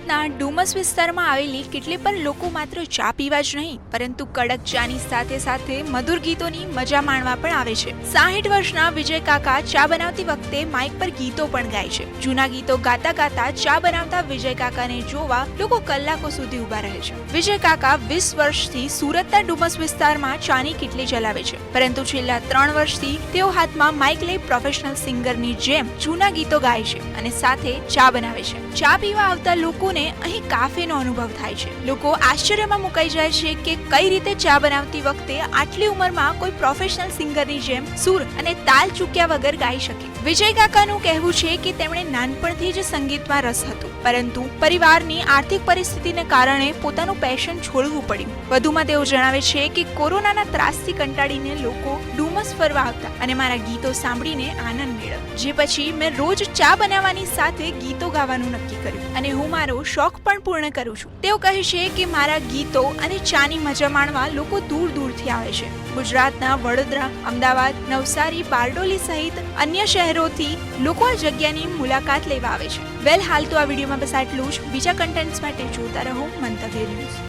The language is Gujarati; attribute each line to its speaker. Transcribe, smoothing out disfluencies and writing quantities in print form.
Speaker 1: ગુજરાતના ડુમસ વિસ્તારમાં આવેલી કિટલી પર લોકો માત્ર ચા પીવા જ નહીં પરંતુ કડક ચાની સાથે સાથે મધુર ગીતોની મજા માણવા પણ આવે છે। 60 વર્ષના વિજય કાકા ચા બનાવતી વખતે માઇક પર ગીતો પણ ગાય છે। જૂના ગીતો ગાતા ગાતા ચા બનાવતા વિજય કાકાને જોવા લોકો કલાકો સુધી ઊભા રહે છે। વિજય કાકા 20 વર્ષથી સુરતના ડુમસ વિસ્તારમાં ચાની કિટલી ચલાવે છે, પરંતુ છેલ્લા 3 વર્ષથી તેઓ હાથમાં માઇક લઈ પ્રોફેશનલ સિંગરની જેમ જૂના ગીતો ગાય છે અને સાથે ચા બનાવે છે। ચા પીવા આવતા લોકોને અહીં કાફેનો અનુભવ થાય છે। લોકો આશ્ચર્યમાં મુકાઈ જાય છે કે કઈ રીતે ચા બનાવતી વખતે આટલી ઉંમરમાં કોઈ પ્રોફેશનલ સિંગરની જેમ સૂર અને તાલ ચૂક્યા વગર ગાઈ શકે। વિજય કાકાનું કહેવું છે કે તેમણે નાનપણથી જ સંગીતમાં રસ હતો, પરંતુ પરિવારની આર્થિક પરિસ્થિતિને કારણે પોતાનું પેશન છોડવું પડ્યું। વધુમાં તેઓ જણાવે છે કે કોરોનાના ત્રાસથી કંટાળીને લોકો ડુમસ ફરવા આવતા અને મારા ગીતો સાંભળીને આનંદ મેળવ્યો, જે પછી મેં રોજ ચા બનાવવાની સાથે ગીતો ગાવાનું નક્કી કર્યું અને હું મારો શોખ પણ પૂર્ણ કરું છું। તેઓ કહે છે કે મારા ગીતો અને ચાની મજા માણવા લોકો દૂર દૂરથી આવે છે। ગુજરાતના વડોદરા, અમદાવાદ, નવસારી, બારડોલી સહિત અન્ય શહેરોથી લોકો આ જગ્યાની મુલાકાત લેવા આવે છે। હાલ તો આ વિડીયોમાં બસ આટલું જ। બીજા કન્ટેન્ટ્સ માટે જોતા રહો મંતવ્ય ન્યૂઝ।